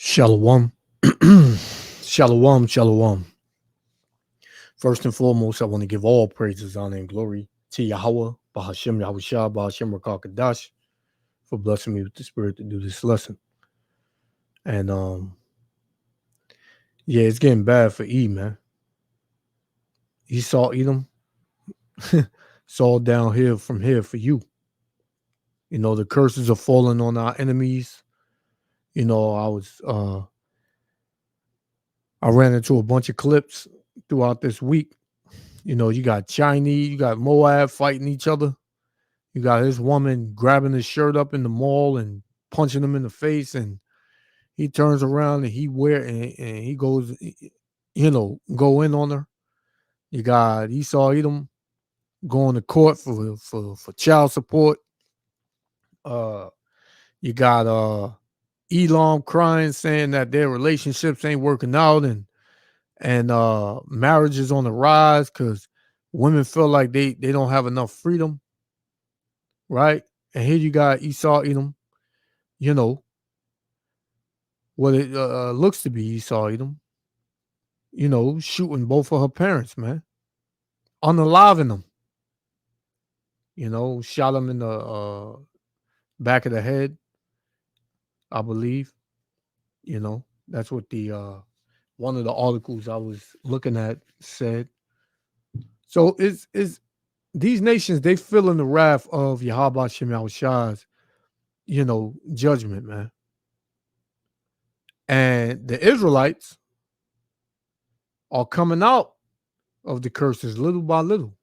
Shalom. Shalom, shalom. First and foremost, I want to give all praises, honor, and glory to Yahweh, Bahashem Yahushua, Bahashem Rakakadash, for blessing me with the spirit to do this lesson. And yeah, it's getting bad for E, man. Esau, Edom, it's all downhill from here for you. You know, the curses are falling on our enemies. You know, I ran into a bunch of clips throughout this week. You know, you got Chinese, you got Moab fighting each other. You got his woman grabbing his shirt up in the mall and punching him in the face, and he turns around and he goes, you know, go in on her. You got Esau Edom going to court for child support. You got Elam crying, saying that their relationships ain't working out, and marriage is on the rise because women feel like they don't have enough freedom, right? And here you got Esau Edom, you know, what it looks to be Esau Edom, you know, shooting both of her parents, man, unaliving them, you know, shot them in the back of the head, I believe. You know, that's what the one of the articles I was looking at said. So is these nations, they feeling the wrath of Yahweh Shem Yahushua's, you know, judgment, man. And the Israelites are coming out of the curses little by little.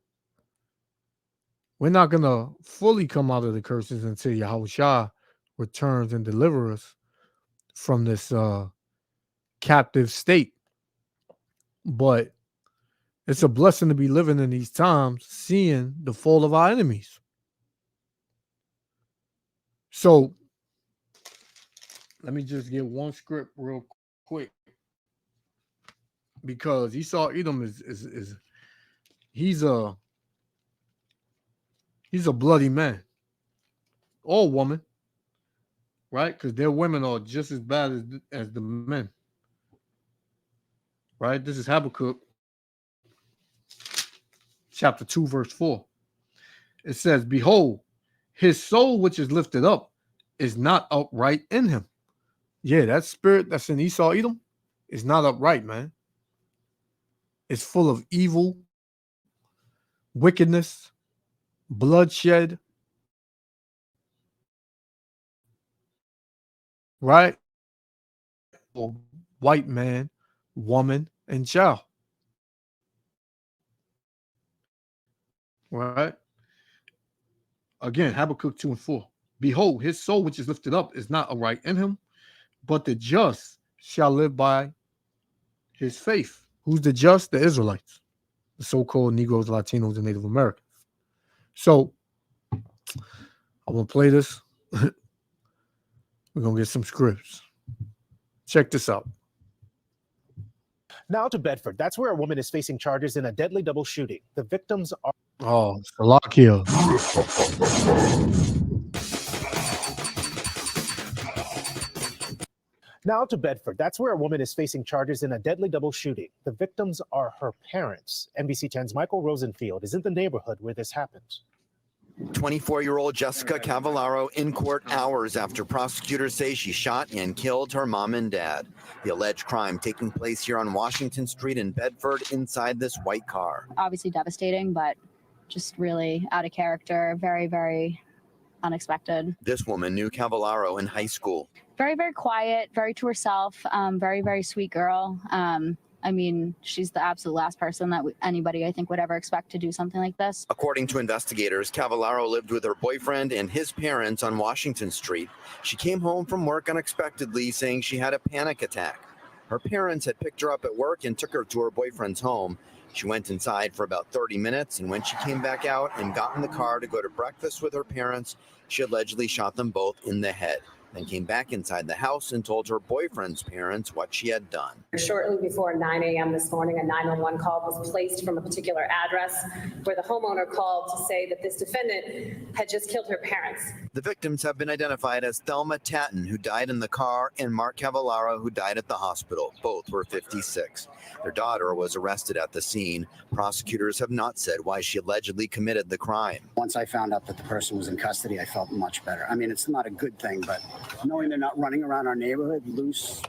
We're not going to fully come out of the curses until Yahushua returns and delivers us from this captive state. But it's a blessing to be living in these times, seeing the fall of our enemies. So let me just get one script real quick, because Esau Edom is he's a bloody man, or woman, right? Because their women are just as bad as the men, right? This is Habakkuk chapter 2, verse 4. It says, "Behold, his soul which is lifted up is not upright in him." Yeah, that spirit that's in Esau Edom is not upright, man. It's full of evil, wickedness, bloodshed, right? White man, woman, and child, right? Again, Habakkuk 2 and 4. "Behold, his soul which is lifted up is not upright in him, but the just shall live by his faith." Who's the just? The Israelites, the so-called Negroes, Latinos, and Native Americans. So I'm going to play this. We're going to get some scripts. Check this out. Now to Bedford. That's where a woman is facing charges in a deadly double shooting. The victims are... Oh, Salakia. Now to Bedford. That's where a woman is facing charges in a deadly double shooting. The victims are her parents. NBC 10's Michael Rosenfield is in the neighborhood where this happened. 24-year-old Jessica Cavallaro in court hours after prosecutors say she shot and killed her mom and dad. The alleged crime taking place here on Washington Street in Bedford inside this white car. Obviously devastating, but just really out of character. Very, very unexpected. This woman knew Cavallaro in high school. Very, very quiet, very to herself, very, very sweet girl. I mean, she's the absolute last person that anybody, I think, would ever expect to do something like this. According to investigators, Cavallaro lived with her boyfriend and his parents on Washington Street. She came home from work unexpectedly, saying she had a panic attack. Her parents had picked her up at work and took her to her boyfriend's home. She went inside for about 30 minutes, and when she came back out and got in the car to go to breakfast with her parents, she allegedly shot them both in the head. Then came back inside the house and told her boyfriend's parents what she had done. Shortly before 9 a.m. this morning, a 911 call was placed from a particular address where the homeowner called to say that this defendant had just killed her parents. The victims have been identified as Thelma Tatton, who died in the car, and Mark Cavallaro, who died at the hospital. Both were 56. Their daughter was arrested at the scene. Prosecutors have not said why she allegedly committed the crime. Once I found out that the person was in custody, I felt much better. I mean, it's not a good thing, but knowing they're not running around our neighborhood loose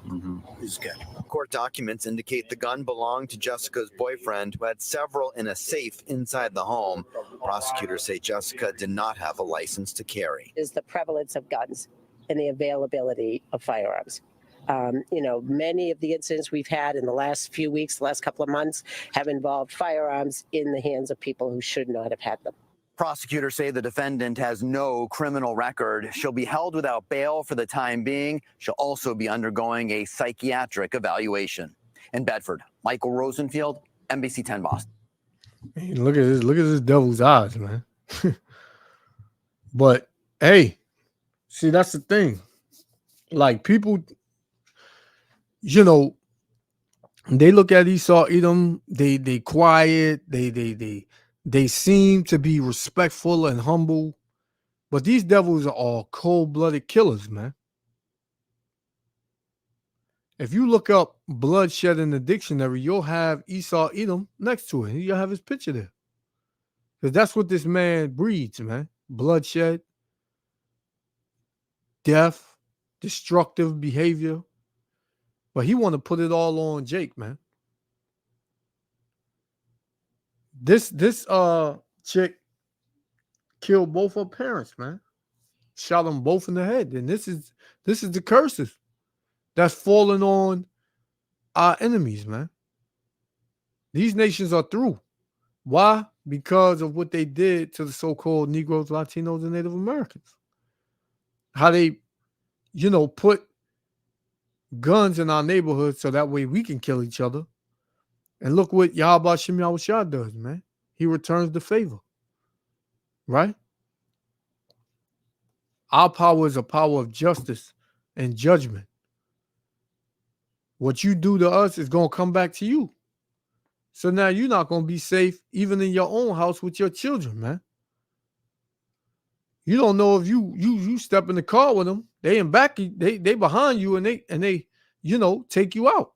is good. Court documents indicate the gun belonged to Jessica's boyfriend, who had several in a safe inside the home. Prosecutors say Jessica did not have a license to carry. Is the prevalence of guns and the availability of firearms. Many of the incidents we've had in the last few weeks, the last couple of months, have involved firearms in the hands of people who should not have had them. Prosecutors say the defendant has no criminal record. She'll be held without bail for the time being. She'll also be undergoing a psychiatric evaluation. In Bedford, Michael Rosenfield, NBC 10 Boston. Man, look at this devil's eyes, man. But hey, see, that's the thing. Like, people, they look at Esau, Edom, they quiet, they seem to be respectful and humble, but these devils are all cold-blooded killers, man. If you look up bloodshed in the dictionary, you'll have Esau, Edom next to it. You'll have his picture there. Because that's what this man breeds, man. Bloodshed, death, destructive behavior. But he want to put it all on Jake, man. This chick killed both her parents, man. Shot them both in the head. And this is the curses that's falling on our enemies, man. These nations are through. Why? Because of what they did to the so-called Negroes, Latinos, and Native Americans. How they, put guns in our neighborhood so that way we can kill each other. And look what Yahweh Shem Yahushua does, man. He returns the favor. Right? Our power is a power of justice and judgment. What you do to us is going to come back to you. So now you're not going to be safe even in your own house with your children, man. You don't know if you step in the car with them, they in back, they behind you and they take you out.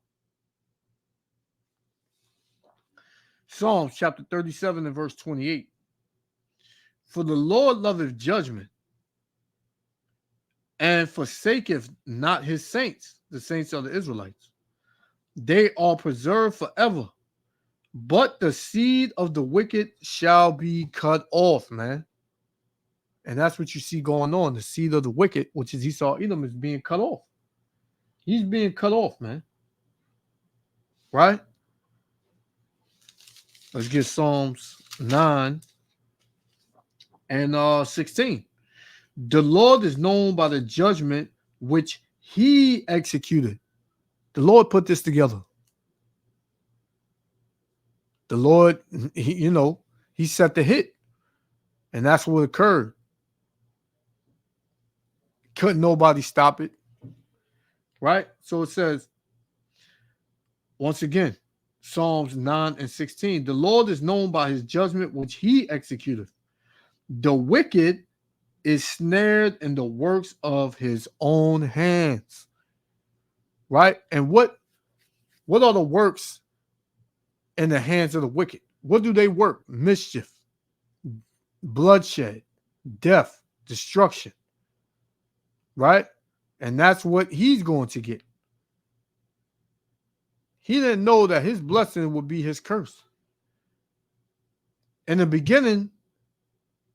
Psalms chapter 37 and verse 28. For the Lord loveth judgment and forsaketh not his saints, the saints of the Israelites. They are preserved forever, but the seed of the wicked shall be cut off, man. And that's what you see going on. The seed of the wicked, which is Esau, Edom, is being cut off. He's being cut off, man. Right? Let's get Psalms 9 and 16. The Lord is known by the judgment which he executed. The Lord put this together. The Lord, he set the hit. And that's what occurred. Couldn't nobody stop it. Right? So it says, once again, Psalms 9 and 16. The Lord is known by his judgment which he executed. The wicked is snared in the works of his own hands. Right? And what are the works in the hands of the wicked? What do they work? Mischief, bloodshed, death, destruction. Right? And that's what he's going to get. He didn't know that his blessing would be his curse. In the beginning,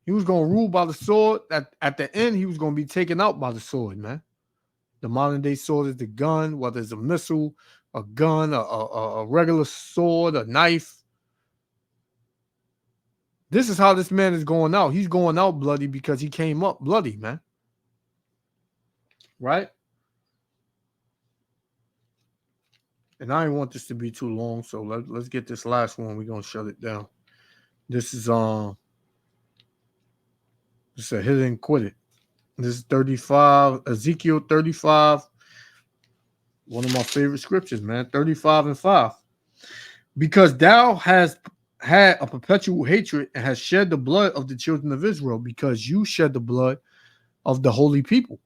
he was going to rule by the sword. At the end, he was going to be taken out by the sword, man. The modern day sword is the gun, whether it's a missile, a gun, a regular sword, a knife. This is how this man is going out. He's going out bloody because he came up bloody, man. Right? And I didn't want this to be too long, so let's get this last one. We're going to shut it down. This is it's a hit and quit it. This is 35, Ezekiel 35. One of my favorite scriptures, man. 35 and 5. Because thou hast had a perpetual hatred and hast shed the blood of the children of Israel, because you shed the blood of the holy people.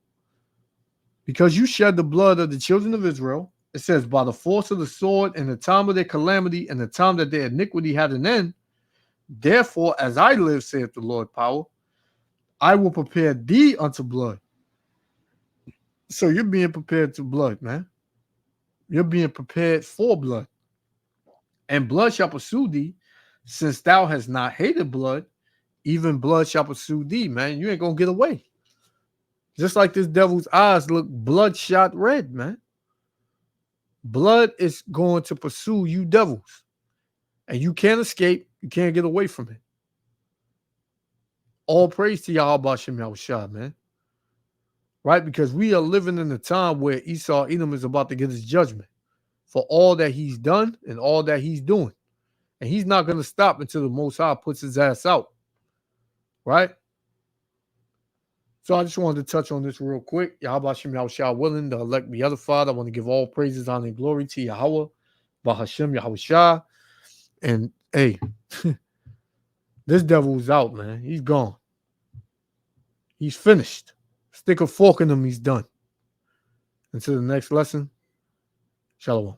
Because you shed the blood of the children of Israel, it says, by the force of the sword in the time of their calamity and the time that their iniquity had an end. Therefore, as I live, saith the Lord power, I will prepare thee unto blood. So you're being prepared to blood, man. You're being prepared for blood. And blood shall pursue thee, since thou hast not hated blood, even blood shall pursue thee, man. You ain't gonna get away. Just like this devil's eyes look bloodshot red, man. Blood is going to pursue you devils. And you can't escape. You can't get away from it. All praise to Yahweh Shem Yahushua, man. Right? Because we are living in a time where Esau Edom is about to get his judgment for all that he's done and all that he's doing. And he's not going to stop until the Most High puts his ass out. Right? So I just wanted to touch on this real quick. Yahweh Shem Yahushua willing, the elect the other Father. I want to give all praises, honor, and glory to Yahweh, Bahashem Yahushua. And hey, this devil's out, man. He's gone. He's finished. Stick a fork in him, he's done. Until the next lesson, Shalom.